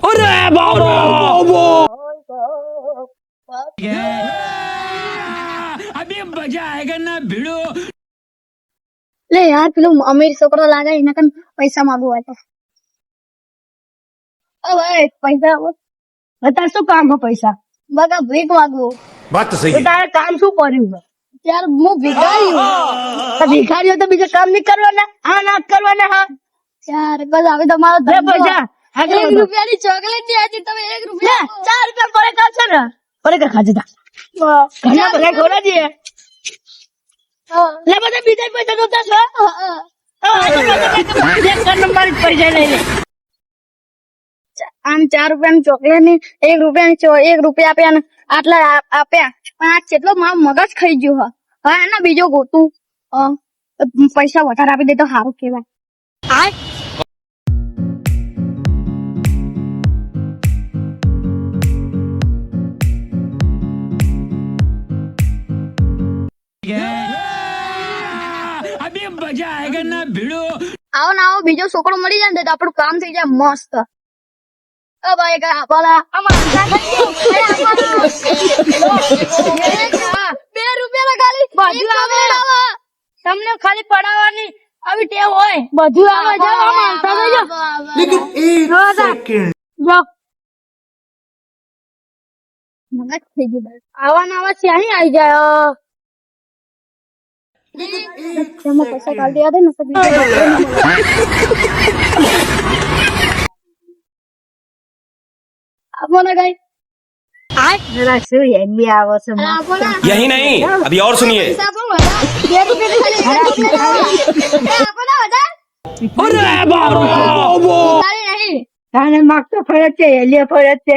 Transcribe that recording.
अरे बाबा अभी मजा आएगा ना भिड़ो લે યાર પેલો અમીર છોકરો લાગે એના કન પૈસા માંગવા તો ઓ ભાઈ પૈસા આવો અત્યારે શું કામ હે પૈસા બગા ભીખ માંગવો बात तो सही તો है તારે કામ શું પડ્યું છે? યાર હું ભિખારી હું તો ભિખારીઓ તો બીજું કામ નહીં કરવાના આ ના કરવાના હા યાર બસ હવે તમારો લે ધંધો. પૈસા આગળ એક વધો. રૂપિયાની ચોકલેટ ની આજે તમે 1 લે રૂપિયા 4 રૂપિયા પડે કાશે ને પડે કા ખાજે તા ઘણા બધા ખોરા દે લે બધા બીજા પૈસા જોતા છો એક નંબર પૈસા લઈ લે આમ 4 રૂપિયાની ચોકલેટ ની 1 રૂપિયાની 1 રૂપિયા આપ્યા ને આટલા આપ્યા પણ આ કેટલો મારો મગજ ખાઈ ગયો હવે એના બીજો ગોતું પૈસા વધારે આપી દે તો સારું કેવાય अभी मजा आएगा ना भिड़ो આવો ને આવો બીજો છોકરો મળી જાય ને તો આપણું કામ થઈ જાય મસ્ત ભાઈ કા બોલા બે રૂપિયા ખાલી બધું આવે તમને ખાલી પડાવવાની આવી ટેવ હોય બધું આવે જાઓ लेकिन एक सेकंड જો મગજ થઈ ગયું બસ. આવા ને આવા સ્યાહી આવી જાય તેમાં પૈસા કાઢી દે ને તો બીજો આપો ને ગઈ જરા શું એમી આવો છે આપો ને यही नहीं अभी और सुनिए પૈસા આપો ને વધારે. 2 રૂપિયા ખાલી આપો ને વધારે. अरे बाबा ભિખારી નહીં તારે માગતો ફરજ છે એલિયા ફરજ છે